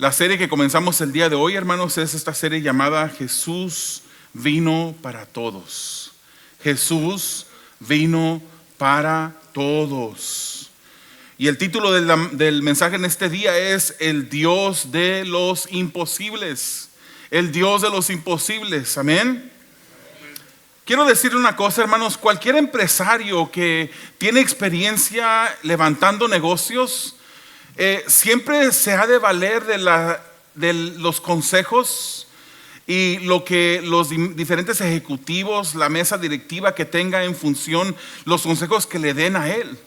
La serie que comenzamos el día de hoy, hermanos, es esta serie llamada Jesús vino para todos. Jesús vino para todos. Y el título del mensaje en este día es El Dios de los imposibles. El Dios de los imposibles, amén. Quiero decirle una cosa, hermanos, cualquier empresario que tiene experiencia levantando negocios, siempre se ha de valer de los consejos y lo que los diferentes ejecutivos, la mesa directiva que tenga en función, los consejos que le den a él.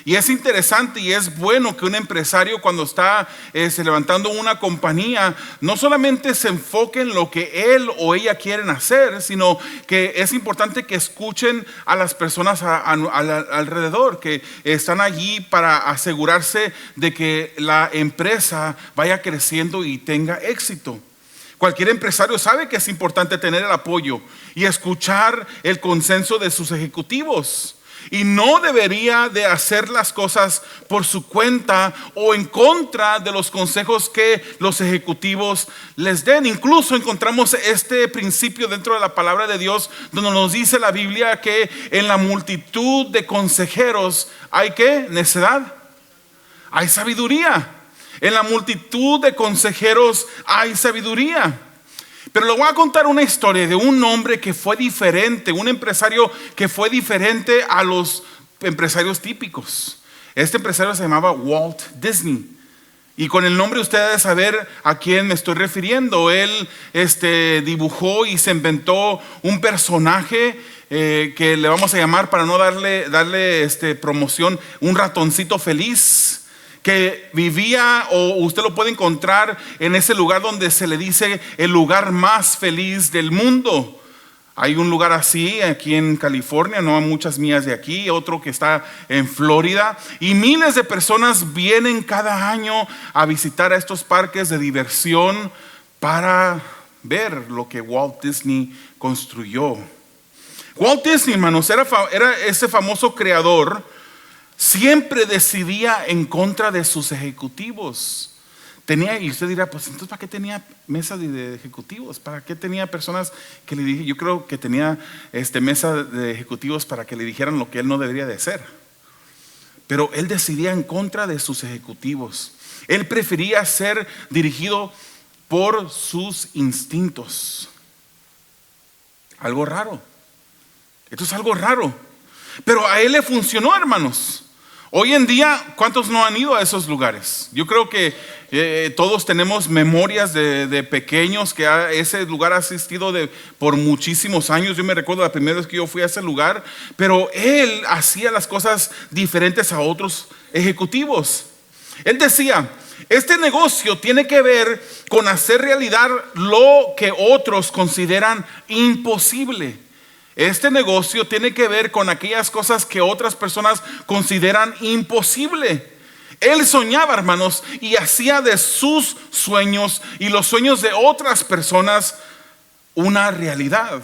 Y es interesante y es bueno que un empresario, cuando está levantando una compañía, no solamente se enfoque en lo que él o ella quieren hacer, sino que es importante que escuchen a las personas alrededor, que están allí para asegurarse de que la empresa vaya creciendo y tenga éxito. Cualquier empresario sabe que es importante tener el apoyo y escuchar el consenso de sus ejecutivos. Y no debería de hacer las cosas por su cuenta o en contra de los consejos que los ejecutivos les den. Incluso encontramos este principio dentro de la palabra de Dios, donde nos dice la Biblia que en la multitud de consejeros hay ¿qué? Necedad, hay sabiduría. En la multitud de consejeros hay sabiduría. Pero le voy a contar una historia de un hombre que fue diferente, un empresario que fue diferente a los empresarios típicos. Este empresario se llamaba Walt Disney. Y con el nombre usted debe saber a quién me estoy refiriendo. Él dibujó y se inventó un personaje que le vamos a llamar, para no darle promoción, un ratoncito feliz, que vivía, o usted lo puede encontrar en ese lugar donde se le dice el lugar más feliz del mundo. Hay un lugar así aquí en California, no a muchas millas de aquí, otro que está en Florida, y miles de personas vienen cada año a visitar a estos parques de diversión para ver lo que Walt Disney construyó. Walt Disney, hermanos, era ese famoso creador. Siempre decidía en contra de sus ejecutivos. Y usted dirá, pues entonces ¿para qué tenía mesa de ejecutivos? ¿Para qué tenía personas que le dijeran? Yo creo que tenía mesa de ejecutivos para que le dijeran lo que él no debería de hacer. Pero él decidía en contra de sus ejecutivos. Él prefería ser dirigido por sus instintos. Algo raro. Esto es algo raro. Pero a él le funcionó, hermanos. Hoy en día, ¿cuántos no han ido a esos lugares? Yo creo que todos tenemos memorias de pequeños que a ese lugar ha asistido por muchísimos años. Yo me recuerdo la primera vez que yo fui a ese lugar, pero él hacía las cosas diferentes a otros ejecutivos. Él decía, este negocio tiene que ver con hacer realidad lo que otros consideran imposible. Este negocio tiene que ver con aquellas cosas que otras personas consideran imposible. Él soñaba, hermanos, y hacía de sus sueños y los sueños de otras personas una realidad.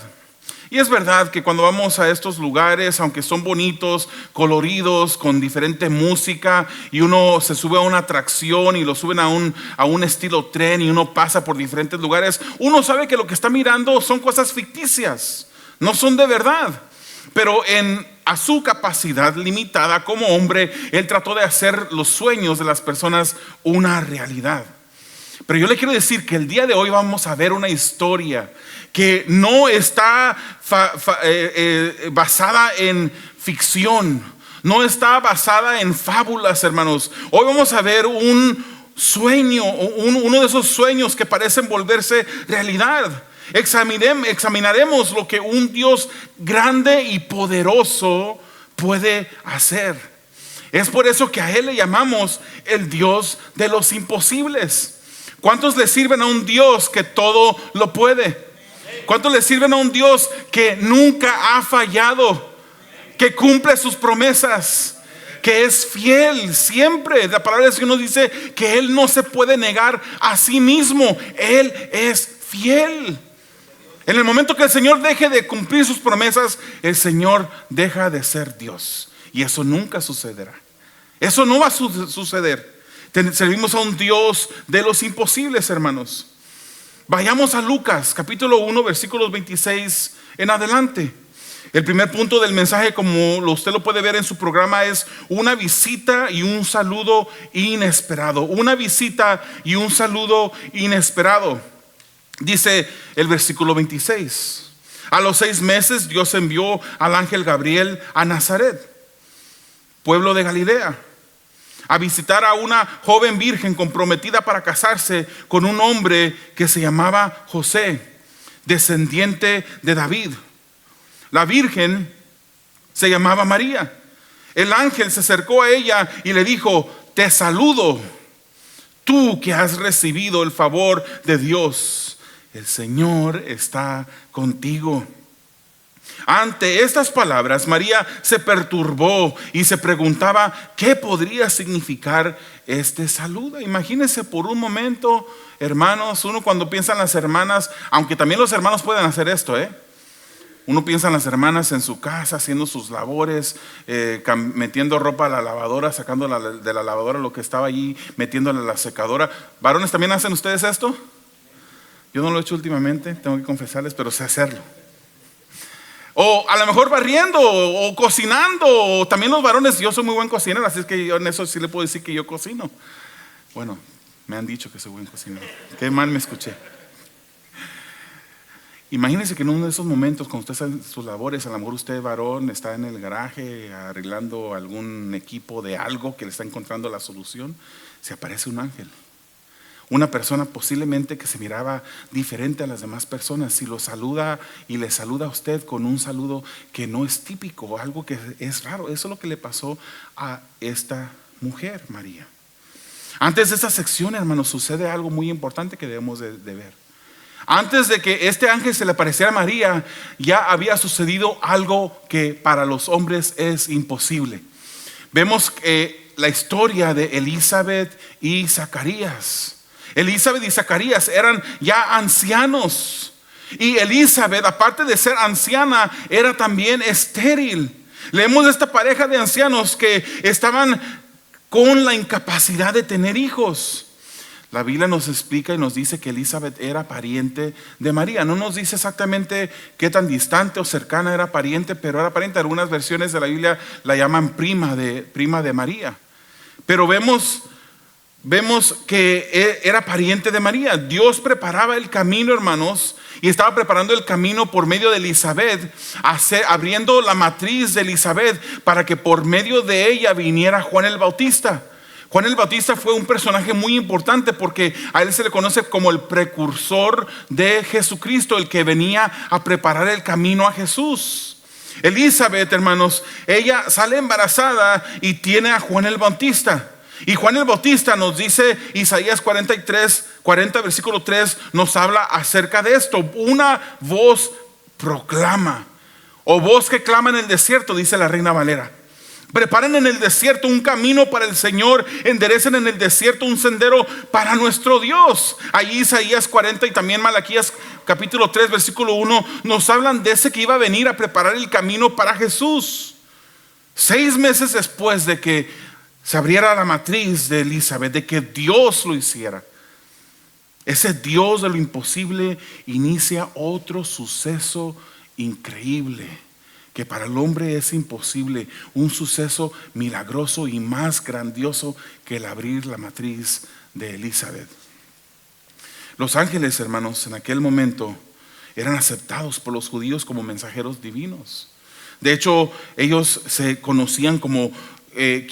Y es verdad que cuando vamos a estos lugares, aunque son bonitos, coloridos, con diferente música, y uno se sube a una atracción y lo suben a un estilo tren y uno pasa por diferentes lugares, uno sabe que lo que está mirando son cosas ficticias. No son de verdad, pero a su capacidad limitada como hombre, él trató de hacer los sueños de las personas una realidad. Pero yo le quiero decir que el día de hoy vamos a ver una historia que no está basada en ficción, no está basada en fábulas, hermanos. Hoy vamos a ver un sueño, uno de esos sueños que parecen volverse realidad. Examinaremos lo que un Dios grande y poderoso puede hacer. Es por eso que a Él le llamamos el Dios de los imposibles. ¿Cuántos le sirven a un Dios que todo lo puede? ¿Cuántos le sirven a un Dios que nunca ha fallado, que cumple sus promesas, que es fiel siempre? La palabra de Dios nos dice que Él no se puede negar a sí mismo. Él es fiel. En el momento que el Señor deje de cumplir sus promesas, el Señor deja de ser Dios. Y eso nunca sucederá. Eso no va a suceder. Servimos a un Dios de los imposibles, hermanos. Vayamos a Lucas, capítulo 1, versículos 26 en adelante. El primer punto del mensaje, como usted lo puede ver en su programa, es una visita y un saludo inesperado. Una visita y un saludo inesperado. Dice el versículo 26. A los 6 meses Dios envió al ángel Gabriel a Nazaret, pueblo de Galilea, a visitar a una joven virgen comprometida para casarse con un hombre que se llamaba José, descendiente de David. La virgen se llamaba María. El ángel se acercó a ella y le dijo: te saludo, tú que has recibido el favor de Dios. El Señor está contigo. Ante estas palabras, María se perturbó y se preguntaba qué podría significar este saludo. Imagínense por un momento, hermanos, uno cuando piensa en las hermanas, aunque también los hermanos pueden hacer esto, uno piensa en las hermanas en su casa haciendo sus labores, metiendo ropa a la lavadora, sacando de la lavadora lo que estaba allí, metiéndola a la secadora. ¿Varones también hacen ustedes esto? Yo no lo he hecho últimamente, tengo que confesarles, pero sé hacerlo. O a lo mejor barriendo o cocinando. O también los varones, yo soy muy buen cocinero, así es que yo en eso sí le puedo decir que yo cocino. Bueno, me han dicho que soy buen cocinero. Qué mal me escuché. Imagínense que en uno de esos momentos, cuando usted está en sus labores, a lo mejor usted, varón, está en el garaje arreglando algún equipo de algo que le está encontrando la solución, se aparece un ángel. Una persona posiblemente que se miraba diferente a las demás personas, si lo saluda y le saluda a usted con un saludo que no es típico, algo que es raro. Eso es lo que le pasó a esta mujer, María. Antes de esta sección, hermanos, sucede algo muy importante que debemos de ver. Antes de que este ángel se le apareciera a María, ya había sucedido algo que para los hombres es imposible. Vemos la historia de Elizabeth y Zacarías. Elizabeth y Zacarías eran ya ancianos. Y Elizabeth, aparte de ser anciana, era también estéril. Leemos de esta pareja de ancianos que estaban con la incapacidad de tener hijos. La Biblia nos explica y nos dice que Elizabeth era pariente de María. No nos dice exactamente qué tan distante o cercana era pariente, pero era pariente. Algunas versiones de la Biblia la llaman prima de María. Pero vemos que era pariente de María. Dios preparaba el camino, hermanos, y estaba preparando el camino por medio de Elizabeth, abriendo la matriz de Elizabeth para que por medio de ella viniera Juan el Bautista. Juan el Bautista fue un personaje muy importante porque a él se le conoce como el precursor de Jesucristo, el que venía a preparar el camino a Jesús. Elizabeth, hermanos, ella sale embarazada y tiene a Juan el Bautista. Y Juan el Bautista, nos dice Isaías 40 versículo 3, nos habla acerca de esto. Una voz proclama, o voz que clama en el desierto, dice la Reina Valera. Preparen en el desierto un camino para el Señor, enderecen en el desierto un sendero para nuestro Dios. Ahí Isaías 40 y también Malaquías capítulo 3 versículo 1 nos hablan de ese que iba a venir a preparar el camino para Jesús. 6 meses después de que se abriera la matriz de Elizabeth, de que Dios lo hiciera, ese Dios de lo imposible inicia otro suceso increíble que para el hombre es imposible, un suceso milagroso y más grandioso que el abrir la matriz de Elizabeth. Los ángeles, hermanos, en aquel momento eran aceptados por los judíos como mensajeros divinos. De hecho, ellos se conocían como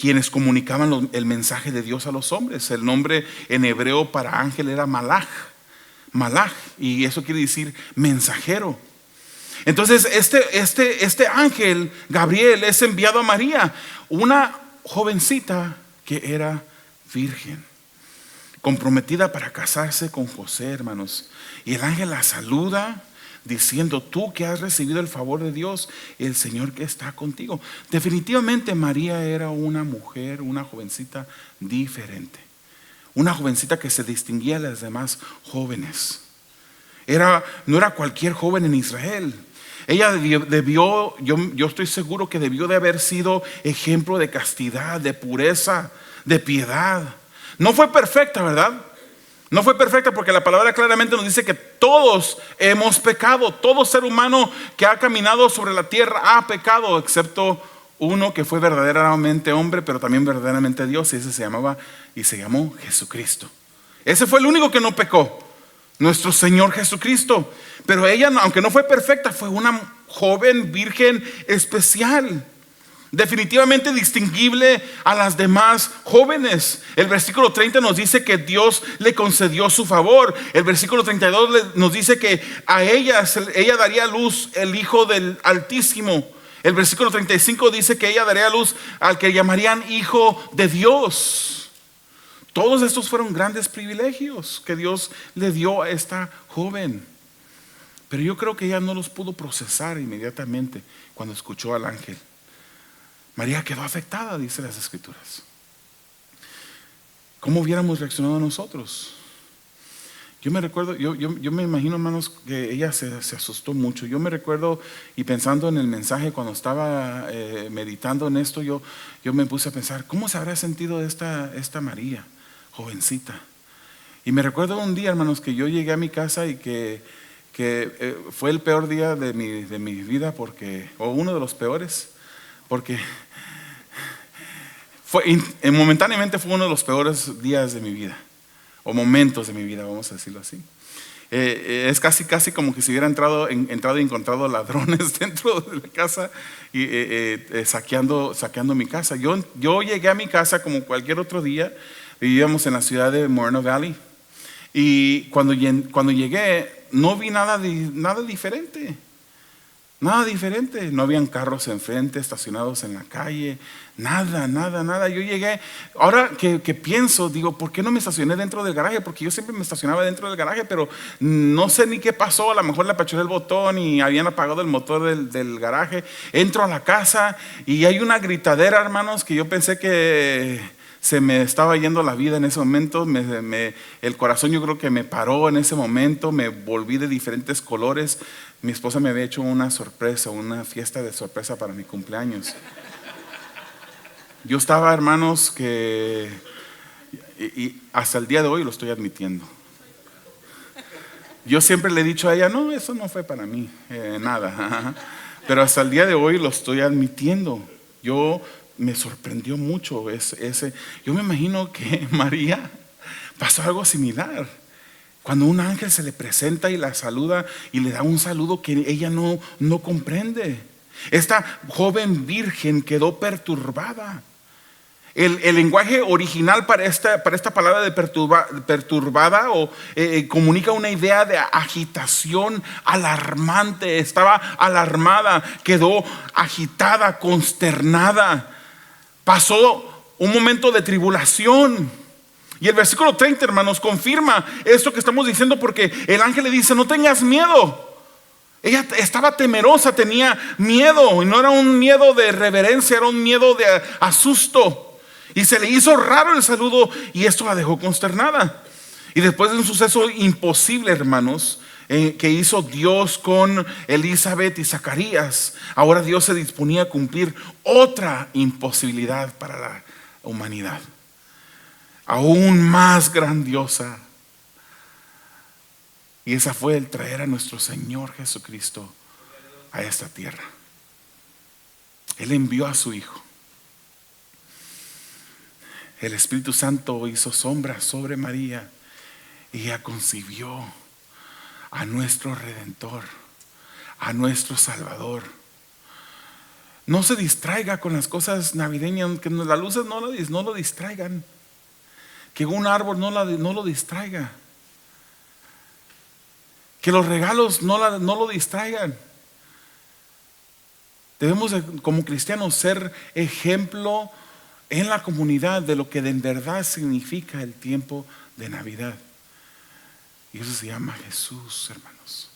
quienes comunicaban el mensaje de Dios a los hombres. El nombre en hebreo para ángel era malaj, y eso quiere decir mensajero. Entonces este ángel Gabriel es enviado a María, una jovencita que era virgen, comprometida para casarse con José, hermanos. Y el ángel la saluda diciendo: tú que has recibido el favor de Dios, el Señor que está contigo. Definitivamente María era una mujer, una jovencita diferente, una jovencita que se distinguía de las demás jóvenes. No era cualquier joven en Israel. Ella debió, yo estoy seguro que debió de haber sido ejemplo de castidad, de pureza, de piedad. No fue perfecta, ¿verdad? No fue perfecta porque la palabra claramente nos dice que todos hemos pecado. Todo ser humano que ha caminado sobre la tierra ha pecado, excepto uno que fue verdaderamente hombre, pero también verdaderamente Dios, y ese se llamó Jesucristo. Ese fue el único que no pecó, nuestro Señor Jesucristo. Pero ella, aunque no fue perfecta, fue una joven virgen especial, definitivamente distinguible a las demás jóvenes. El versículo 30 nos dice que Dios le concedió su favor. El versículo 32 nos dice que a ella daría a luz el Hijo del Altísimo. El versículo 35 dice que ella daría a luz al que llamarían Hijo de Dios. Todos estos fueron grandes privilegios que Dios le dio a esta joven. Pero yo creo que ella no los pudo procesar inmediatamente cuando escuchó al ángel. María quedó afectada, dice las Escrituras. ¿Cómo hubiéramos reaccionado nosotros? Yo me recuerdo, yo me imagino, hermanos, que ella se asustó mucho. Yo me recuerdo, y pensando en el mensaje cuando estaba meditando en esto, yo me puse a pensar, ¿cómo se habrá sentido esta María, jovencita? Y me recuerdo un día, hermanos, que yo llegué a mi casa y que fue el peor día de mi vida, o uno de los peores, porque momentáneamente fue uno de los peores días de mi vida, o momentos de mi vida, vamos a decirlo así. Es casi como que si hubiera entrado y encontrado ladrones dentro de la casa y saqueando mi casa. Yo llegué a mi casa como cualquier otro día. Vivíamos en la ciudad de Moreno Valley, y cuando llegué no vi nada diferente. Nada diferente, no habían carros enfrente estacionados en la calle, nada. Yo llegué, ahora que pienso, digo, ¿por qué no me estacioné dentro del garaje? Porque yo siempre me estacionaba dentro del garaje, pero no sé ni qué pasó. A lo mejor le apachurré el botón y habían apagado el motor del garaje. Entro a la casa y hay una gritadera, hermanos, que yo pensé que se me estaba yendo la vida en ese momento. El corazón, yo creo que me paró en ese momento. Me volví de diferentes colores. Mi esposa me había hecho una fiesta de sorpresa para mi cumpleaños. Yo estaba, hermanos, y hasta el día de hoy lo estoy admitiendo. Yo siempre le he dicho a ella, no, eso no fue para mí, nada. Pero hasta el día de hoy lo estoy admitiendo. Me sorprendió mucho yo me imagino que María pasó algo similar. Cuando un ángel se le presenta y la saluda y le da un saludo que ella no comprende. Esta joven virgen quedó perturbada. El lenguaje original para esta palabra de perturbada comunica una idea de agitación alarmante. Estaba alarmada, quedó agitada, consternada. Pasó un momento de tribulación. Y el versículo 30, hermanos, confirma esto que estamos diciendo, porque el ángel le dice, no tengas miedo. Ella estaba temerosa, tenía miedo, y no era un miedo de reverencia, era un miedo de asusto. Y se le hizo raro el saludo y esto la dejó consternada. Y después de un suceso imposible, hermanos, que hizo Dios con Elizabeth y Zacarías, ahora Dios se disponía a cumplir otra imposibilidad para la humanidad, aún más grandiosa. Y esa fue el traer a nuestro Señor Jesucristo a esta tierra. Él envió a su Hijo. El Espíritu Santo hizo sombra sobre María y ella concibió a nuestro Redentor, a nuestro Salvador. No se distraiga con las cosas navideñas, que las luces no lo distraigan, que un árbol no lo distraiga, que los regalos no lo distraigan. Debemos como cristianos ser ejemplo en la comunidad de lo que en verdad significa el tiempo de Navidad. Y eso se llama Jesús, hermanos.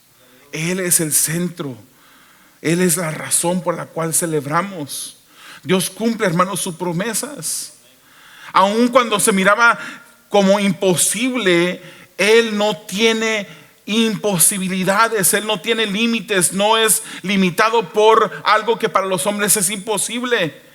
Él es el centro. Él es la razón por la cual celebramos. Dios cumple, hermanos, sus promesas. Aun cuando se miraba como imposible, Él no tiene imposibilidades, Él no tiene límites, no es limitado por algo que para los hombres es imposible.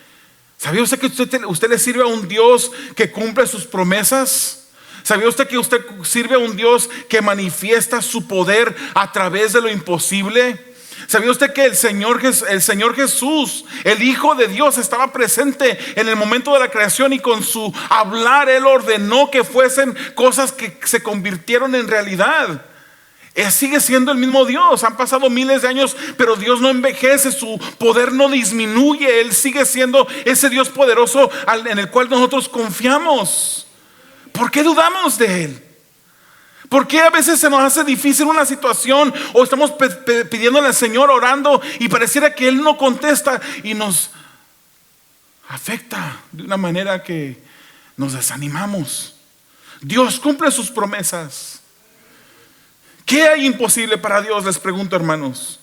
¿Sabía usted que usted le sirve a un Dios que cumple sus promesas? ¿Sabía usted que usted sirve a un Dios que manifiesta su poder a través de lo imposible? ¿Sabía usted que el Señor Jesús, el Hijo de Dios, estaba presente en el momento de la creación y con su hablar Él ordenó que fuesen cosas que se convirtieron en realidad? Él sigue siendo el mismo Dios. Han pasado miles de años, pero Dios no envejece, su poder no disminuye. Él sigue siendo ese Dios poderoso en el cual nosotros confiamos. ¿Por qué dudamos de Él? ¿Por qué a veces se nos hace difícil una situación o estamos pidiéndole al Señor, orando, y pareciera que Él no contesta y nos afecta de una manera que nos desanimamos? Dios cumple sus promesas. ¿Qué hay imposible para Dios? Les pregunto, hermanos.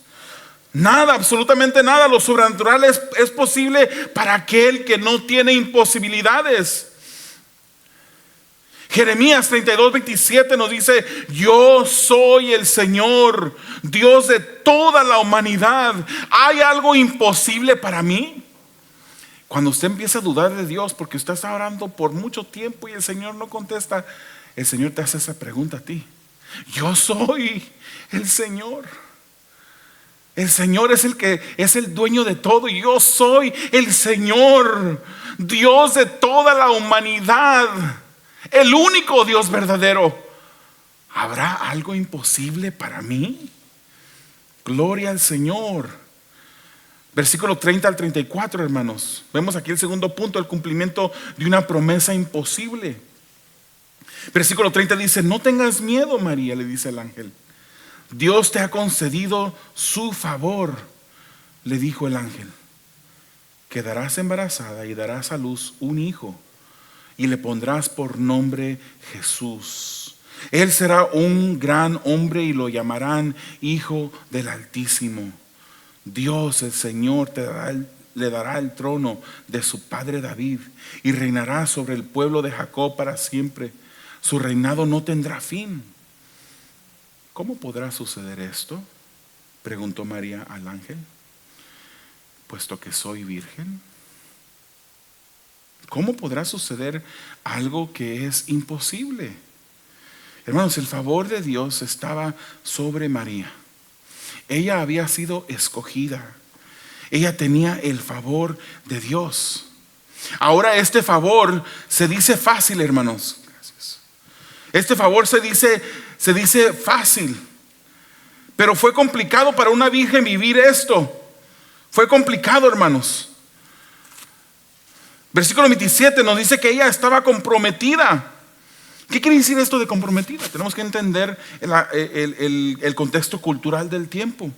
Nada, absolutamente nada. Lo sobrenatural es posible para aquel que no tiene imposibilidades. Jeremías 32:27 nos dice: yo soy el Señor, Dios de toda la humanidad. ¿Hay algo imposible para mí? Cuando usted empieza a dudar de Dios porque usted está orando por mucho tiempo y el Señor no contesta, el Señor te hace esa pregunta a ti. Yo soy el Señor. El Señor es el que es el dueño de todo. Y yo soy el Señor, Dios de toda la humanidad, el único Dios verdadero. ¿Habrá algo imposible para mí? Gloria al Señor. Versículo 30 al 34, hermanos. Vemos aquí el segundo punto, el cumplimiento de una promesa imposible. Versículo 30 dice: no tengas miedo, María, le dice el ángel. Dios te ha concedido su favor. Le dijo el ángel: quedarás embarazada y darás a luz un hijo, y le pondrás por nombre Jesús. Él será un gran hombre y lo llamarán Hijo del Altísimo. Dios, el Señor, le dará el trono de su padre David, y reinará sobre el pueblo de Jacob para siempre. Su reinado no tendrá fin. ¿Cómo podrá suceder esto?, preguntó María al ángel, puesto que soy virgen. ¿Cómo podrá suceder algo que es imposible? Hermanos, el favor de Dios estaba sobre María. Ella había sido escogida. Ella tenía el favor de Dios. Ahora este favor se dice fácil, hermanos. Este favor se dice fácil, pero fue complicado para una virgen vivir esto. Fue complicado, hermanos. Versículo 27 nos dice que ella estaba comprometida. ¿Qué quiere decir esto de comprometida? Tenemos que entender el contexto cultural del tiempo.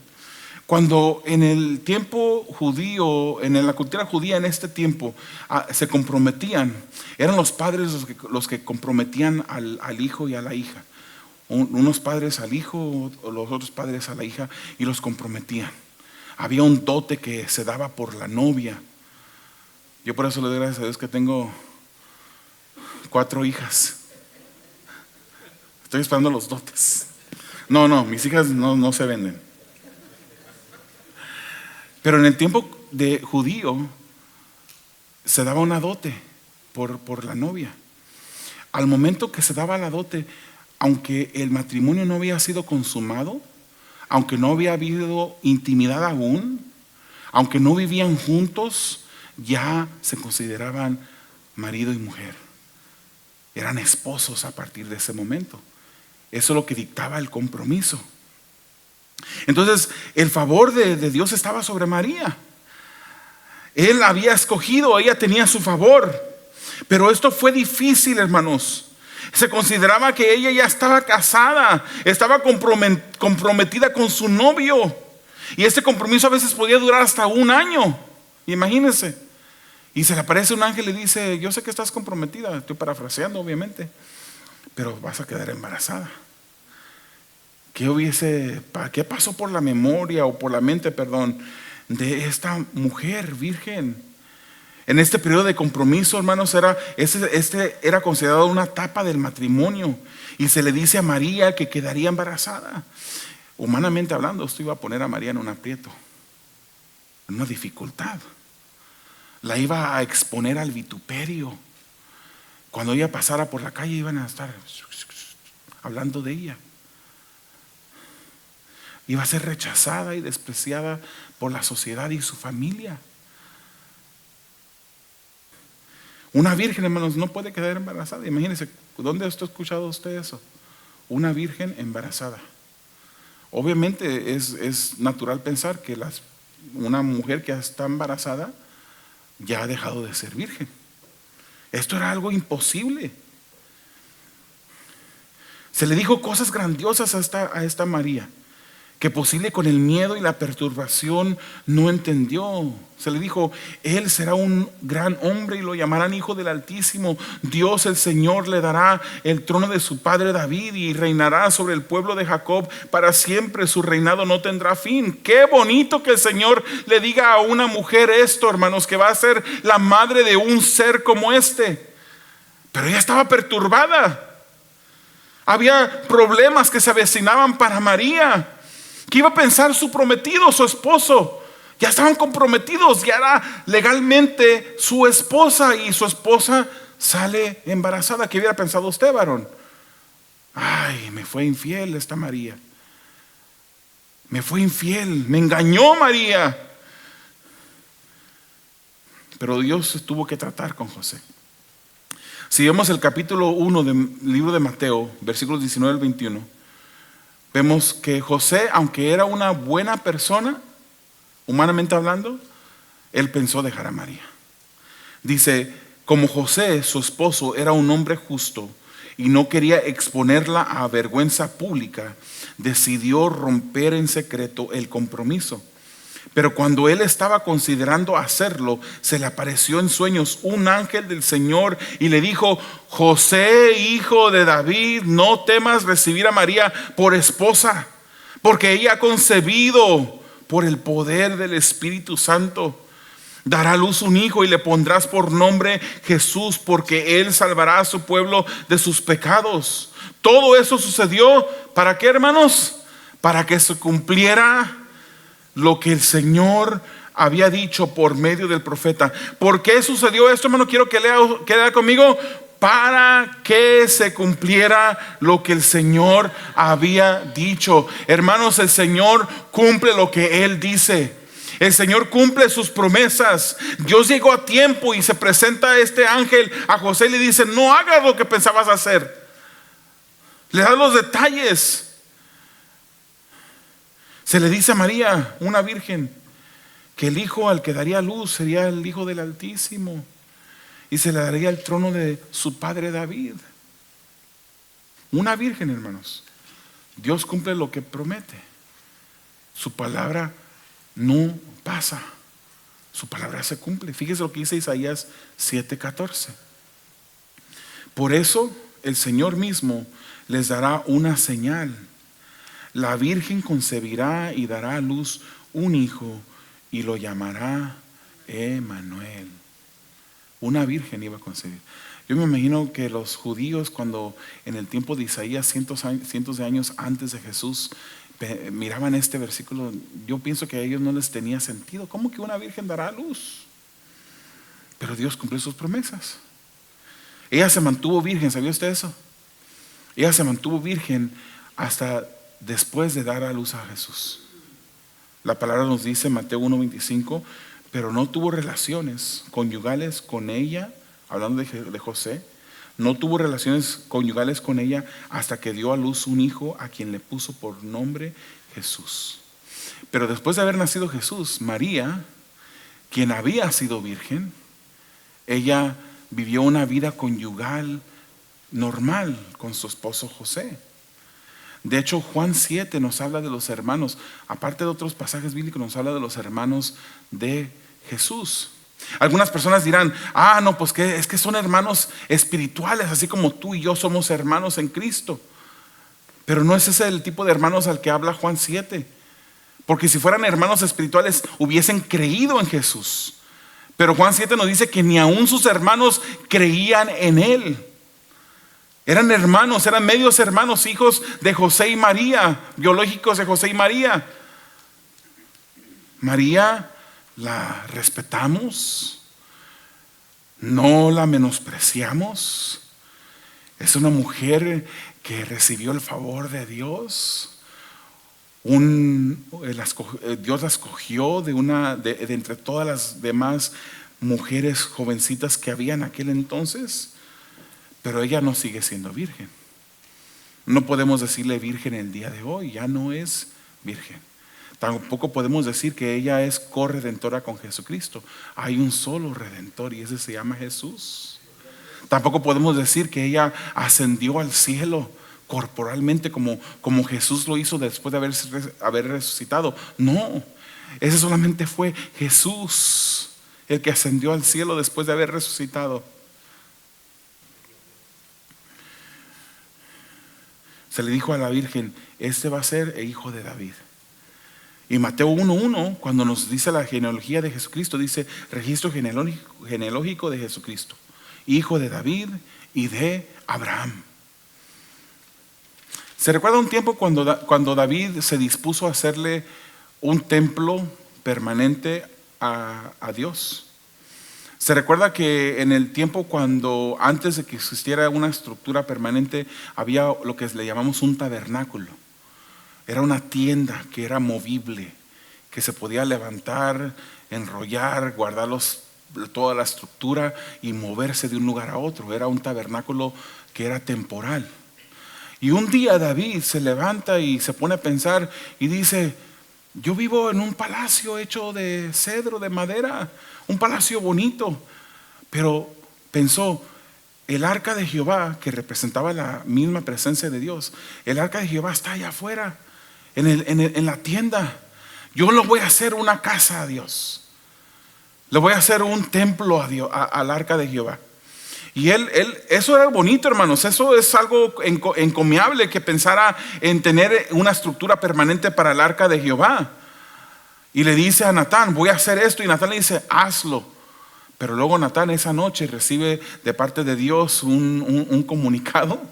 Cuando en el tiempo judío, en la cultura judía en este tiempo, se comprometían, eran los padres los que comprometían al hijo y a la hija. Unos padres al hijo, los otros padres a la hija, y los comprometían. Había un dote que se daba por la novia. Yo por eso le doy gracias a Dios que tengo 4 hijas. Estoy esperando los dotes. No, mis hijas no se venden. Pero en el tiempo de judío se daba una dote por la novia. Al momento que se daba la dote, aunque el matrimonio no había sido consumado, aunque no había habido intimidad aún, aunque no vivían juntos, ya se consideraban marido y mujer. Eran esposos a partir de ese momento. Eso es lo que dictaba el compromiso. Entonces el favor de Dios estaba sobre María. Él había escogido, ella tenía su favor. Pero esto fue difícil, hermanos. Se consideraba que ella ya estaba casada, estaba comprometida con su novio. Y este compromiso a veces podía durar hasta 1 año. Imagínense. Y se le aparece un ángel y le dice: yo sé que estás comprometida. Estoy parafraseando, obviamente, pero vas a quedar embarazada. ¿Qué pasó por la memoria o por la mente, de esta mujer virgen? En este periodo de compromiso, hermanos, era considerado una etapa del matrimonio. Y se le dice a María que quedaría embarazada. Humanamente hablando, esto iba a poner a María en un aprieto, en una dificultad. la iba a exponer al vituperio. Cuando ella pasara por la calle iban a estar hablando de ella. Iba a ser rechazada y despreciada por la sociedad y su familia. Una virgen, hermanos, no puede quedar embarazada. Imagínense, ¿dónde ha escuchado usted eso? Una virgen embarazada. Obviamente es natural pensar que una mujer que está embarazada ya ha dejado de ser virgen. Esto era algo imposible. Se le dijo cosas grandiosas a esta María, que posible con el miedo y la perturbación no entendió. Se le dijo: él será un gran hombre y lo llamarán Hijo del Altísimo. Dios el Señor le dará el trono de su padre David y reinará sobre el pueblo de Jacob para siempre. Su reinado no tendrá fin. Qué bonito que el Señor le diga a una mujer esto, hermanos, que va a ser la madre de un ser como este. Pero ella estaba perturbada. Había problemas que se avecinaban para María. ¿Qué iba a pensar su prometido, su esposo? Ya estaban comprometidos, ya era legalmente su esposa, y su esposa sale embarazada. ¿Qué hubiera pensado usted, varón? Ay, me fue infiel esta María. Me fue infiel, me engañó María. Pero Dios tuvo que tratar con José. Si vemos el capítulo 1 del libro de Mateo, versículos 19 al 21, vemos que José, aunque era una buena persona, humanamente hablando, él pensó dejar a María. Dice: como José, su esposo, era un hombre justo y no quería exponerla a vergüenza pública, decidió romper en secreto el compromiso. Pero cuando él estaba considerando hacerlo, se le apareció en sueños un ángel del Señor y le dijo: José, hijo de David, no temas recibir a María por esposa, porque ella ha concebido por el poder del Espíritu Santo. Dará a luz un hijo y le pondrás por nombre Jesús, porque él salvará a su pueblo de sus pecados. Todo eso sucedió, ¿para qué, hermanos? Para que se cumpliera lo que el Señor había dicho por medio del profeta. ¿Por qué sucedió esto, hermano? Quiero que lea conmigo. Para que se cumpliera lo que el Señor había dicho. Hermanos, el Señor cumple lo que Él dice. El Señor cumple sus promesas. Dios llegó a tiempo y se presenta este ángel a José y le dice: no hagas lo que pensabas hacer. Le da los detalles. Se le dice a María, una virgen, que el hijo al que daría luz sería el Hijo del Altísimo y se le daría el trono de su padre David. Una virgen, hermanos. Dios cumple lo que promete. Su palabra no pasa. Su palabra se cumple. Fíjese lo que dice Isaías 7:14. Por eso el Señor mismo les dará una señal. La virgen concebirá y dará a luz un hijo y lo llamará Emmanuel. Una virgen iba a concebir. Yo me imagino que los judíos, cuando en el tiempo de Isaías, cientos de años antes de Jesús, miraban este versículo, yo pienso que a ellos no les tenía sentido. ¿Cómo que una virgen dará a luz? Pero Dios cumplió sus promesas. Ella se mantuvo virgen, ¿sabía usted eso? Ella se mantuvo virgen hasta después de dar a luz a Jesús. La palabra nos dice, Mateo 1:25, pero no tuvo relaciones conyugales con ella, hablando de José, no tuvo relaciones conyugales con ella hasta que dio a luz un hijo a quien le puso por nombre Jesús. Pero después de haber nacido Jesús, María, quien había sido virgen, ella vivió una vida conyugal normal con su esposo José. De hecho, Juan 7 nos habla de los hermanos, aparte de otros pasajes bíblicos, nos habla de los hermanos de Jesús. Algunas personas dirán: no, pues que es que son hermanos espirituales, así como tú y yo somos hermanos en Cristo. Pero no es ese el tipo de hermanos al que habla Juan 7, porque si fueran hermanos espirituales hubiesen creído en Jesús. Pero Juan 7 nos dice que ni aún sus hermanos creían en Él. Eran hermanos, eran medios hermanos, hijos de José y María, biológicos de José y María. María la respetamos, no la menospreciamos. Es una mujer que recibió el favor de Dios. Dios la escogió de entre todas las demás mujeres jovencitas que había en aquel entonces, pero ella no sigue siendo virgen. No podemos decirle virgen el día de hoy, ya no es virgen. Tampoco podemos decir que ella es corredentora con Jesucristo. Hay un solo redentor y ese se llama Jesús. Tampoco podemos decir que ella ascendió al cielo corporalmente como Jesús lo hizo después de haber resucitado. No, ese solamente fue Jesús el que ascendió al cielo después de haber resucitado. Se le dijo a la Virgen, este va a ser el hijo de David. Y Mateo 1:1, cuando nos dice la genealogía de Jesucristo, dice registro genealógico de Jesucristo, hijo de David y de Abraham. ¿Se recuerda un tiempo cuando David se dispuso a hacerle un templo permanente a Dios? Se recuerda que en el tiempo cuando antes de que existiera una estructura permanente había lo que le llamamos un tabernáculo. Era una tienda que era movible, que se podía levantar, enrollar, guardar toda la estructura y moverse de un lugar a otro. Era un tabernáculo que era temporal. Y un día David se levanta y se pone a pensar y dice, yo vivo en un palacio hecho de cedro, de madera, un palacio bonito. Pero pensó, el arca de Jehová, que representaba la misma presencia de Dios, el arca de Jehová está allá afuera, en la tienda. Yo lo voy a hacer una casa a Dios. Le voy a hacer un templo a Dios, al arca de Jehová. Y eso era bonito, hermanos. Eso es algo encomiable, que pensara en tener una estructura permanente para el arca de Jehová. Y le dice a Natán, voy a hacer esto. Y Natán le dice, hazlo. Pero luego Natán esa noche recibe de parte de Dios un comunicado.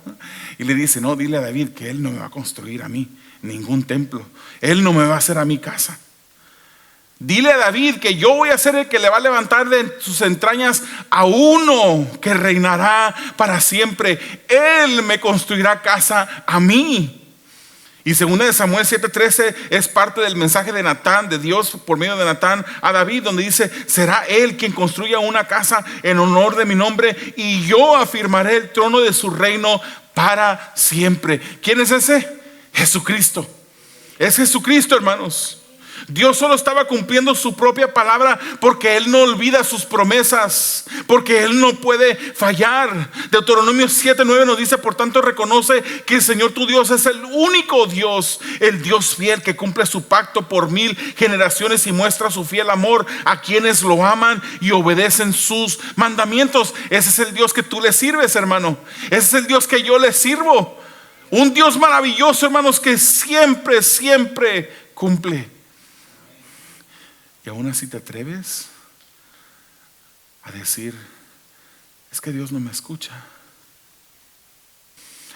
Y le dice, no, dile a David que él no me va a construir a mí ningún templo. Él no me va a hacer a mi casa. Dile a David que yo voy a ser el que le va a levantar de sus entrañas a uno que reinará para siempre. Él me construirá casa a mí. Y 2 Samuel 7:13 es parte del mensaje de Natán, de Dios por medio de Natán a David, donde dice, será él quien construya una casa en honor de mi nombre y yo afirmaré el trono de su reino para siempre. ¿Quién es ese? Jesucristo. Es Jesucristo, hermanos. Dios solo estaba cumpliendo su propia palabra porque Él no olvida sus promesas, porque Él no puede fallar. Deuteronomio 7:9 nos dice, por tanto reconoce que el Señor tu Dios es el único Dios, el Dios fiel que cumple su pacto por 1000 generaciones y muestra su fiel amor a quienes lo aman y obedecen sus mandamientos. Ese es el Dios que tú le sirves, hermano. Ese es el Dios que yo le sirvo. Un Dios maravilloso, hermanos, que siempre, siempre cumple. Y aún así te atreves a decir, es que Dios no me escucha.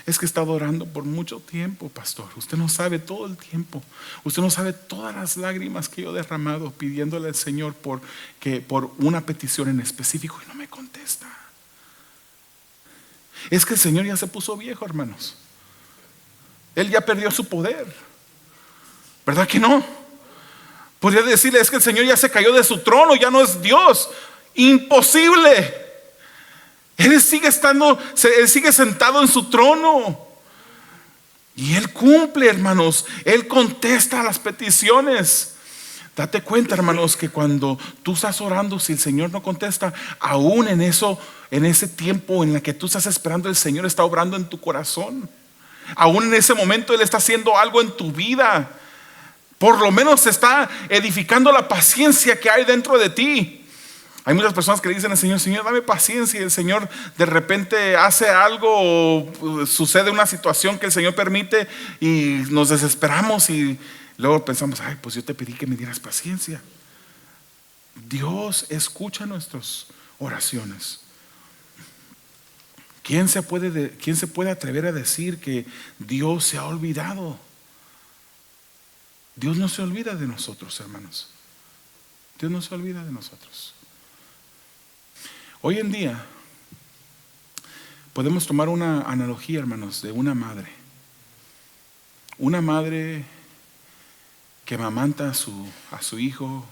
Es que he estado orando por mucho tiempo, pastor. Usted no sabe todo el tiempo. Usted no sabe todas las lágrimas que yo he derramado pidiéndole al Señor por una petición en específico y no me contesta. Es que el Señor ya se puso viejo, hermanos. Él ya perdió su poder. ¿Verdad que no? Podría decirle, es que el Señor ya se cayó de su trono, ya no es Dios. Imposible. Él sigue sentado en su trono. Y Él cumple, hermanos. Él contesta las peticiones. Date cuenta, hermanos, que cuando tú estás orando, si el Señor no contesta, aún en ese tiempo en el que tú estás esperando, el Señor está obrando en tu corazón. Aún en ese momento Él está haciendo algo en tu vida. Por lo menos está edificando la paciencia que hay dentro de ti. Hay muchas personas que le dicen al Señor, Señor, dame paciencia. Y el Señor de repente hace algo o sucede una situación que el Señor permite y nos desesperamos y luego pensamos, ay, pues yo te pedí que me dieras paciencia. Dios escucha nuestras oraciones. ¿Quién se puede atrever a decir que Dios se ha olvidado? Dios no se olvida de nosotros, hermanos. Dios no se olvida de nosotros. Hoy en día podemos tomar una analogía, hermanos, de una madre. Una madre que amamanta a su hijo,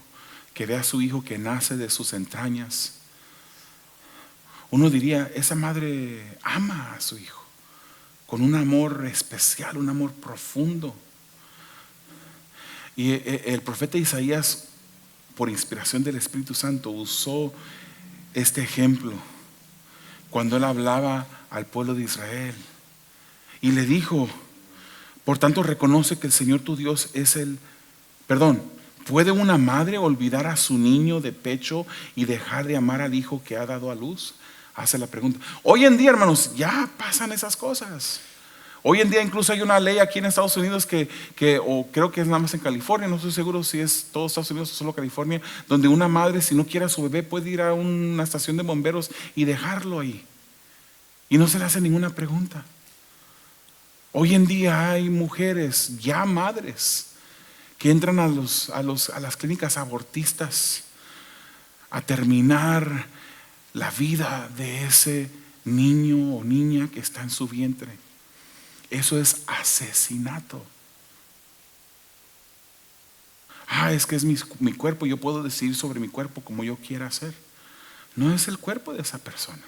que ve a su hijo que nace de sus entrañas. Uno diría, esa madre ama a su hijo con un amor especial, un amor profundo. Y el profeta Isaías, por inspiración del Espíritu Santo, usó este ejemplo cuando él hablaba al pueblo de Israel y le dijo: por tanto reconoce que el Señor tu Dios es ¿puede una madre olvidar a su niño de pecho y dejar de amar al hijo que ha dado a luz? Hace la pregunta. Hoy en día, hermanos, ya pasan esas cosas. Hoy en día incluso hay una ley aquí en Estados Unidos o creo que es nada más en California, no estoy seguro si es todo Estados Unidos o solo California, donde una madre, si no quiere a su bebé, puede ir a una estación de bomberos y dejarlo ahí. Y no se le hace ninguna pregunta. Hoy en día hay mujeres, ya madres, que entran a las clínicas abortistas a terminar la vida de ese niño o niña que está en su vientre. Eso es asesinato. Es que es mi cuerpo, yo puedo decidir sobre mi cuerpo como yo quiera hacer. No es el cuerpo de esa persona.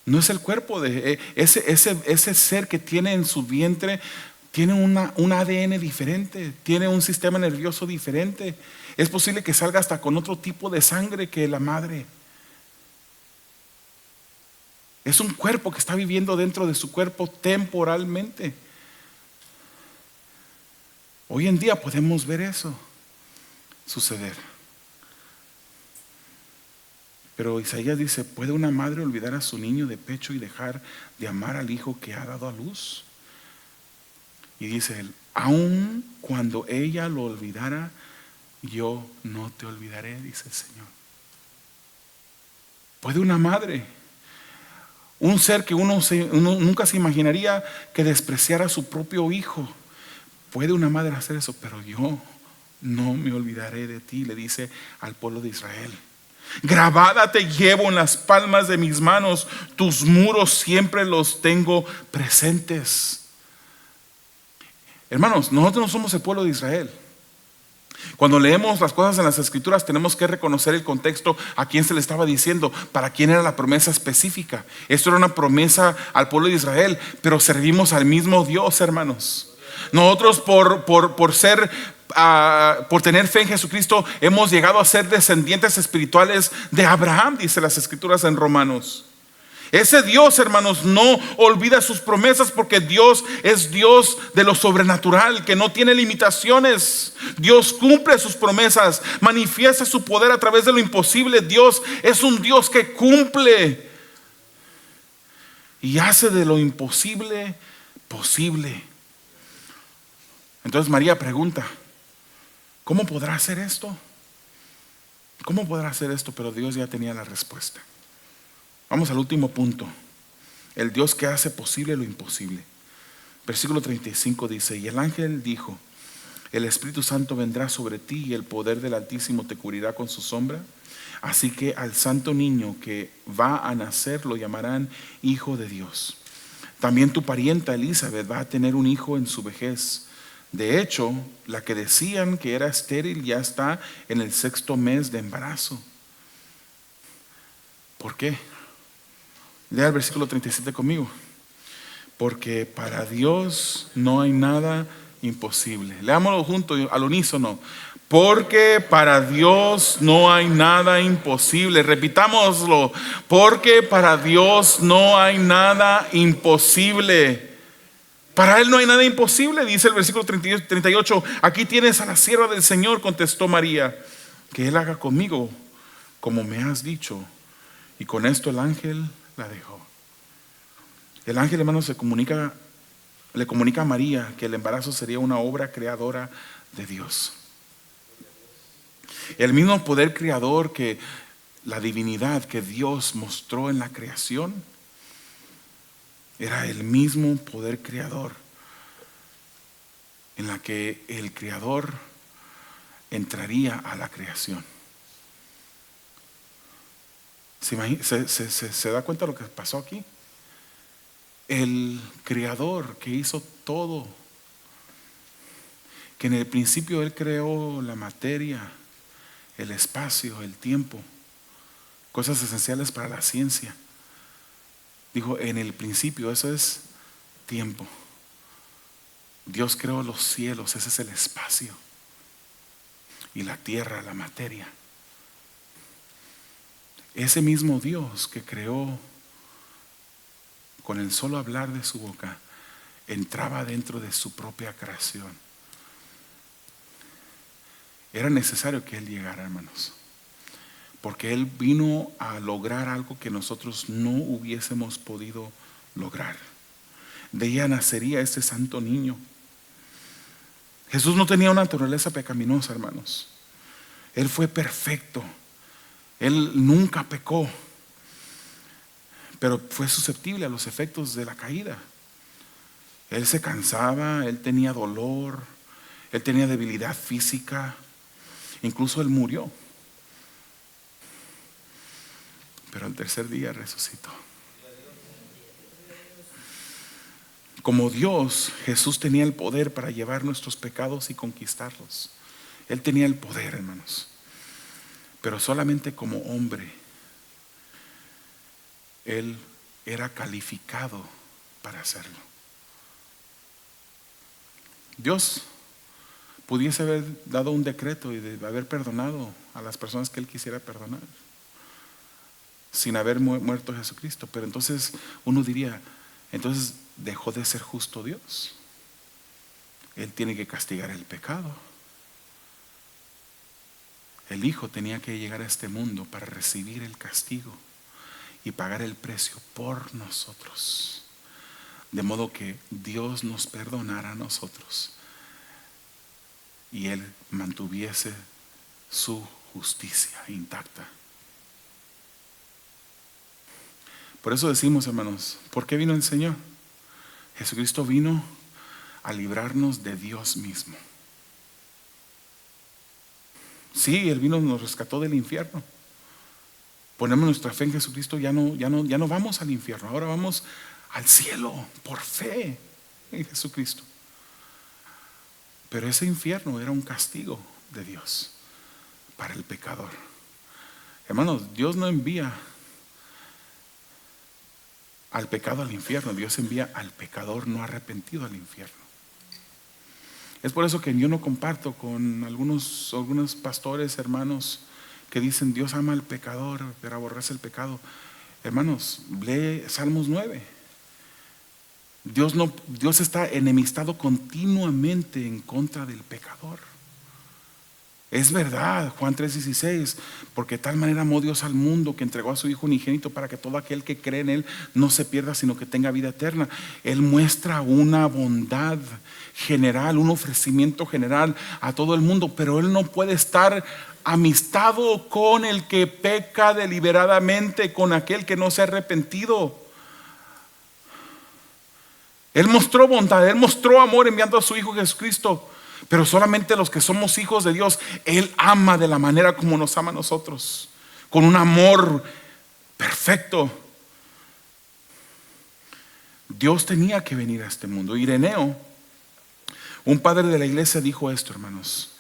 No es el cuerpo de ese ser que tiene en su vientre. Tiene un ADN diferente, tiene un sistema nervioso diferente. Es posible que salga hasta con otro tipo de sangre que la madre. Es un cuerpo que está viviendo dentro de su cuerpo temporalmente. Hoy en día podemos ver eso suceder. Pero Isaías dice: ¿puede una madre olvidar a su niño de pecho y dejar de amar al hijo que ha dado a luz? Y dice él: aun cuando ella lo olvidara, yo no te olvidaré, dice el Señor. ¿Puede una madre, un ser que uno nunca se imaginaría que despreciara a su propio hijo, puede una madre hacer eso? Pero yo no me olvidaré de ti, le dice al pueblo de Israel. Grabada te llevo en las palmas de mis manos, tus muros siempre los tengo presentes. Hermanos, nosotros no somos el pueblo de Israel. Cuando leemos las cosas en las Escrituras, tenemos que reconocer el contexto, a quién se le estaba diciendo, para quién era la promesa específica. Esto era una promesa al pueblo de Israel, pero servimos al mismo Dios, hermanos. Nosotros por tener fe en Jesucristo hemos llegado a ser descendientes espirituales de Abraham, dice las Escrituras en Romanos. Ese Dios, hermanos, no olvida sus promesas, porque Dios es Dios de lo sobrenatural, que no tiene limitaciones. Dios cumple sus promesas, manifiesta su poder a través de lo imposible. Dios es un Dios que cumple y hace de lo imposible posible. Entonces María pregunta: ¿cómo podrá hacer esto? ¿Cómo podrá hacer esto? Pero Dios ya tenía la respuesta. Vamos al último punto: el Dios que hace posible lo imposible. Versículo 35 dice: y el ángel dijo: el Espíritu Santo vendrá sobre ti y el poder del Altísimo te cubrirá con su sombra. Así que al santo niño que va a nacer lo llamarán Hijo de Dios. También tu parienta Elizabeth va a tener un hijo en su vejez. De hecho, la que decían que era estéril ya está en el 6º mes de embarazo. ¿Por qué? Lea el versículo 37 conmigo. Porque para Dios no hay nada imposible. Leámoslo juntos al unísono. Porque para Dios no hay nada imposible. Repitámoslo. Porque para Dios no hay nada imposible. Para Él no hay nada imposible, dice el versículo 38. Aquí tienes a la sierva del Señor, contestó María, que Él haga conmigo como me has dicho. Y con esto el ángel la dejó. El ángel, hermanos, le comunica a María que el embarazo sería una obra creadora de Dios. El mismo poder creador, que la divinidad que Dios mostró en la creación, era el mismo poder creador en la que el creador entraría a la creación. ¿Se da cuenta de lo que pasó aquí? El Creador que hizo todo, que en el principio Él creó la materia, el espacio, el tiempo, cosas esenciales para la ciencia. Dijo, en el principio, eso es tiempo. Dios creó los cielos, ese es el espacio, y la tierra, la materia. Ese mismo Dios que creó, con el solo hablar de su boca, entraba dentro de su propia creación. Era necesario que Él llegara, hermanos, porque Él vino a lograr algo que nosotros no hubiésemos podido lograr. De ella nacería este santo niño. Jesús no tenía una naturaleza pecaminosa, hermanos. Él fue perfecto. Él nunca pecó, pero fue susceptible a los efectos de la caída. Él se cansaba, Él tenía dolor, Él tenía debilidad física, incluso Él murió. Pero al tercer día resucitó. Como Dios, Jesús tenía el poder para llevar nuestros pecados y conquistarlos. Él tenía el poder, hermanos. Pero solamente como hombre, Él era calificado para hacerlo. Dios pudiese haber dado un decreto y de haber perdonado a las personas que Él quisiera perdonar, sin haber muerto Jesucristo. Pero entonces uno diría, entonces dejó de ser justo Dios. Él tiene que castigar el pecado. El Hijo tenía que llegar a este mundo para recibir el castigo y pagar el precio por nosotros, de modo que Dios nos perdonara a nosotros y Él mantuviese su justicia intacta. Por eso decimos, hermanos, ¿por qué vino el Señor? Jesucristo vino a librarnos de Dios mismo. Sí, Él vino, nos rescató del infierno. Ponemos nuestra fe en Jesucristo, ya no vamos al infierno, ahora vamos al cielo por fe en Jesucristo. Pero ese infierno era un castigo de Dios para el pecador. Hermanos, Dios no envía al pecado al infierno, Dios envía al pecador no arrepentido al infierno. Es por eso que yo no comparto con algunos pastores, hermanos, que dicen Dios ama al pecador, pero aborrece el pecado. Hermanos, lee Salmos 9. Dios está enemistado continuamente en contra del pecador. Es verdad, Juan 3:16, porque de tal manera amó Dios al mundo que entregó a su Hijo unigénito para que todo aquel que cree en Él no se pierda, sino que tenga vida eterna. Él muestra una bondad general, un ofrecimiento general a todo el mundo, pero Él no puede estar amistado con el que peca deliberadamente, con aquel que no se ha arrepentido. Él mostró bondad, Él mostró amor enviando a su Hijo Jesucristo. Pero solamente los que somos hijos de Dios, Él ama de la manera como nos ama a nosotros, con un amor perfecto. Dios tenía que venir a este mundo. Ireneo, un padre de la iglesia, dijo esto, hermanos.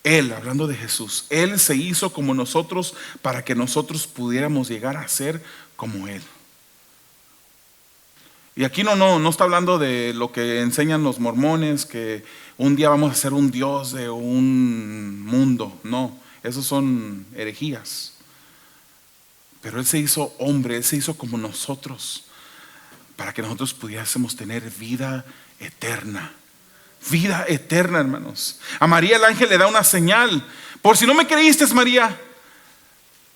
Él, hablando de Jesús, Él se hizo como nosotros para que nosotros pudiéramos llegar a ser como Él. Y aquí no está hablando de lo que enseñan los mormones, que un día vamos a ser un Dios de un mundo. No, esos son herejías. Pero Él se hizo hombre, Él se hizo como nosotros, para que nosotros pudiésemos tener vida eterna. Vida eterna, hermanos. A María el ángel le da una señal. Por si no me creíste, María,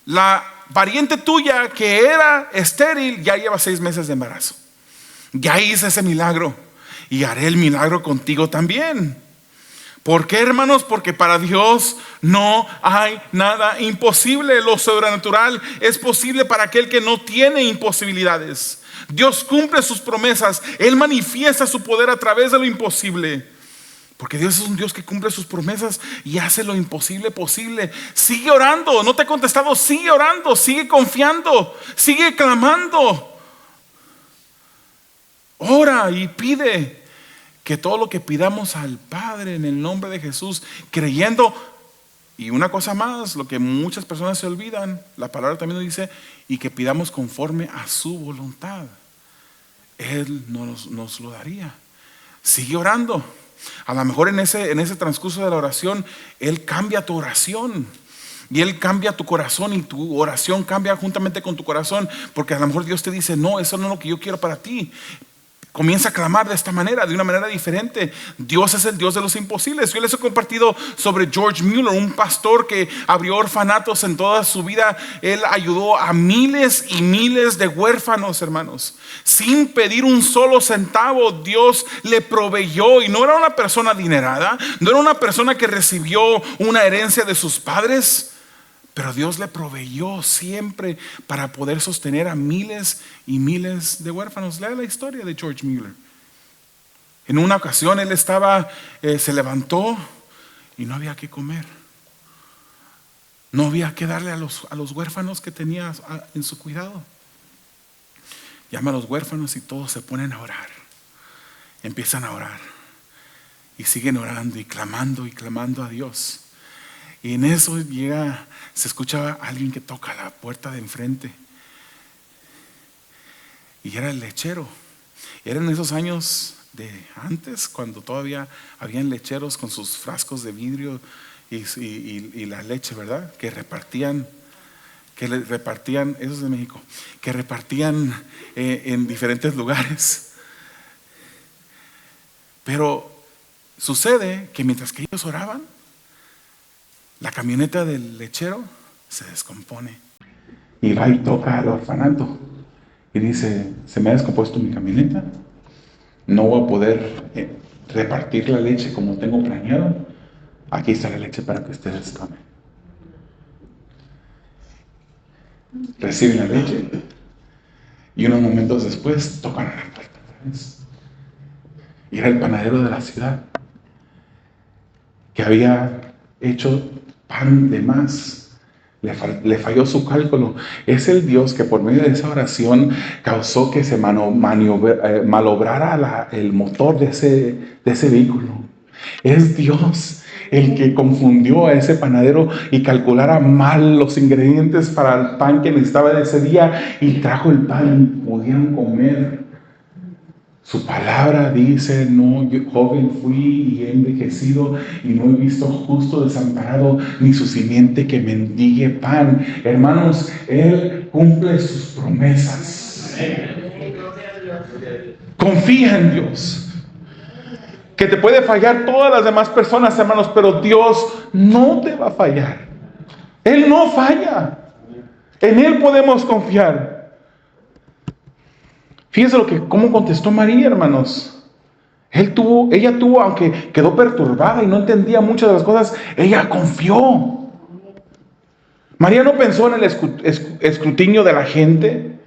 la pariente tuya que era estéril ya lleva 6 meses de embarazo. Ya hice ese milagro y haré el milagro contigo también. ¿Por qué, hermanos? Porque para Dios no hay nada imposible. Lo sobrenatural es posible para aquel que no tiene imposibilidades. Dios cumple sus promesas. Él manifiesta su poder a través de lo imposible. Porque Dios es un Dios que cumple sus promesas y hace lo imposible posible. Sigue orando, no te he contestado, sigue orando, sigue confiando, sigue clamando. Ora y pide que todo lo que pidamos al Padre en el nombre de Jesús, creyendo. Y una cosa más, lo que muchas personas se olvidan, la palabra también nos dice, y que pidamos conforme a su voluntad. Él nos lo daría. Sigue orando. A lo mejor en ese transcurso de la oración, Él cambia tu oración. Y Él cambia tu corazón y tu oración cambia juntamente con tu corazón. Porque a lo mejor Dios te dice, no, eso no es lo que yo quiero para ti. Comienza a clamar de esta manera, de una manera diferente. Dios es el Dios de los imposibles. Yo les he compartido sobre George Mueller, un pastor que abrió orfanatos en toda su vida. Él ayudó a miles y miles de huérfanos, hermanos. Sin pedir un solo centavo, Dios le proveyó. Y no era una persona adinerada, no era una persona que recibió una herencia de sus padres. Pero Dios le proveyó siempre para poder sostener a miles y miles de huérfanos. Lea la historia de George Mueller. En una ocasión él se levantó y no había que comer. No había que darle a los huérfanos que tenía en su cuidado. Llama a los huérfanos y todos se ponen a orar. Empiezan a orar. Y siguen orando y clamando a Dios. Y en eso se escucha a alguien que toca la puerta de enfrente. Y era el lechero. Eran esos años de antes, cuando todavía habían lecheros con sus frascos de vidrio y la leche, ¿verdad? Que repartían, eso es de México, que repartían en diferentes lugares. Pero sucede que mientras que ellos oraban, la camioneta del lechero se descompone. Y va y toca al orfanato. Y dice, se me ha descompuesto mi camioneta. No voy a poder repartir la leche como tengo planeado. Aquí está la leche para que ustedes tomen. Reciben la leche. Y unos momentos después tocan a la puerta otra vez. Y era el panadero de la ciudad, que había hecho pan de más. Le falló su cálculo. Es el Dios que por medio de esa oración causó que se malobrara el motor de ese vehículo. Es Dios el que confundió a ese panadero y calculara mal los ingredientes para el pan que necesitaba de ese día, y trajo el pan y pudieron comer. Su palabra dice, no, yo joven fui y he envejecido y no he visto justo desamparado ni su simiente que mendigue pan. Hermanos, Él cumple sus promesas. Confía en Dios. Que te puede fallar todas las demás personas, hermanos, pero Dios no te va a fallar. Él no falla. En Él podemos confiar. Fíjense cómo contestó María, hermanos. Ella tuvo, aunque quedó perturbada y no entendía muchas de las cosas, ella confió. María no pensó en el escrutinio de la gente.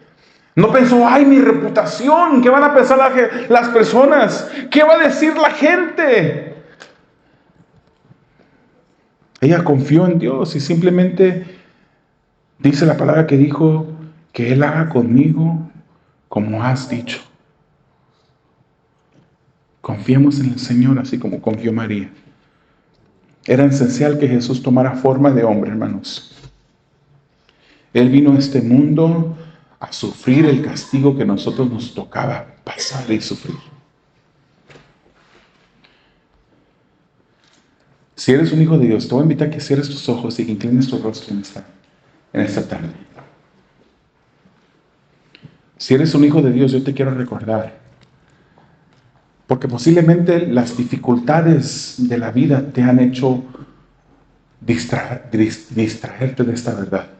No pensó, ay, mi reputación, ¿qué van a pensar las personas? ¿Qué va a decir la gente? Ella confió en Dios y simplemente dice la palabra que dijo, que Él haga conmigo como has dicho. Confiemos en el Señor así como confió María. Era esencial que Jesús tomara forma de hombre, hermanos. Él vino a este mundo a sufrir el castigo que a nosotros nos tocaba pasar y sufrir. Si eres un hijo de Dios, te voy a invitar a que cierres tus ojos y que inclines tu rostro en esta tarde. Si eres un hijo de Dios, yo te quiero recordar, porque posiblemente las dificultades de la vida te han hecho distraerte de esta verdad.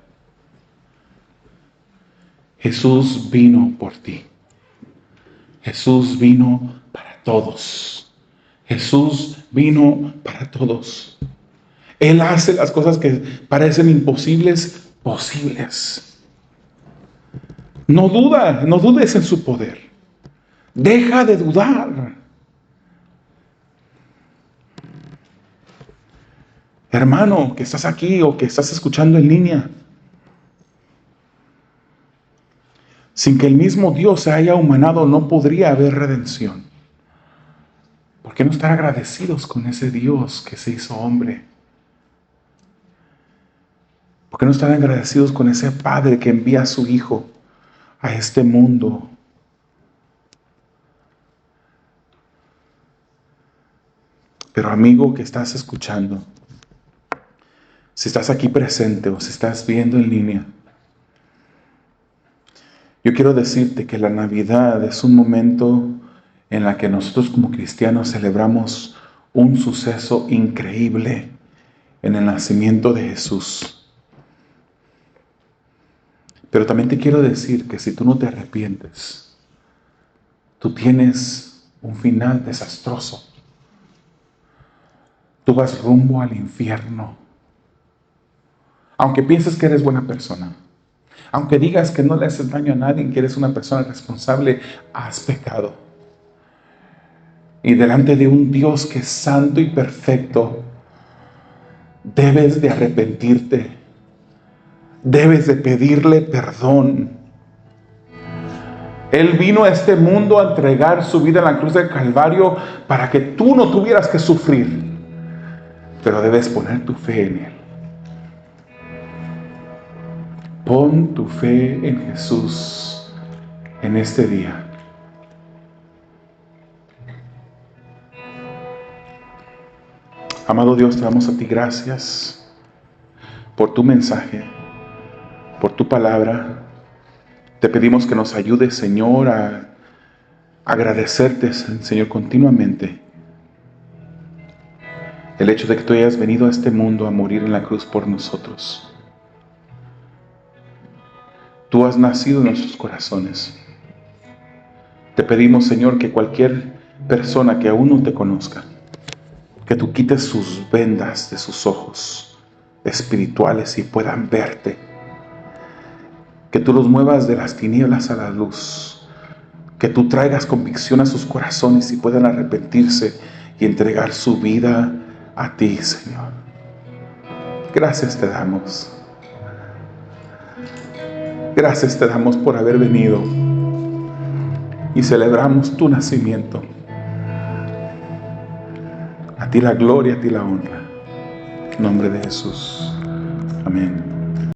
Jesús vino por ti. Jesús vino para todos. Jesús vino para todos. Él hace las cosas que parecen imposibles, posibles. No dudes en su poder. Deja de dudar. Hermano, que estás aquí o que estás escuchando en línea, sin que el mismo Dios se haya humanado, no podría haber redención. ¿Por qué no estar agradecidos con ese Dios que se hizo hombre? ¿Por qué no estar agradecidos con ese Padre que envía a su Hijo a este mundo? Pero amigo que estás escuchando, si estás aquí presente o si estás viendo en línea, yo quiero decirte que la Navidad es un momento en la que nosotros como cristianos celebramos un suceso increíble en el nacimiento de Jesús. Pero también te quiero decir que si tú no te arrepientes, tú tienes un final desastroso. Tú vas rumbo al infierno. Aunque pienses que eres buena persona, aunque digas que no le haces daño a nadie, que eres una persona responsable, has pecado. Y delante de un Dios que es santo y perfecto, debes de arrepentirte. Debes de pedirle perdón. Él vino a este mundo a entregar su vida en la cruz del Calvario para que tú no tuvieras que sufrir. Pero debes poner tu fe en Él. Pon tu fe en Jesús en este día. Amado Dios, te damos a ti gracias por tu mensaje, por tu palabra. Te pedimos que nos ayudes, Señor, a agradecerte, Señor, continuamente el hecho de que tú hayas venido a este mundo a morir en la cruz por nosotros. Tú has nacido en nuestros corazones. Te pedimos, Señor, que cualquier persona que aún no te conozca, que tú quites sus vendas de sus ojos espirituales y puedan verte. Que tú los muevas de las tinieblas a la luz. Que tú traigas convicción a sus corazones y puedan arrepentirse y entregar su vida a ti, Señor. Gracias te damos. Gracias te damos por haber venido y celebramos tu nacimiento. A ti la gloria, a ti la honra. En nombre de Jesús. Amén.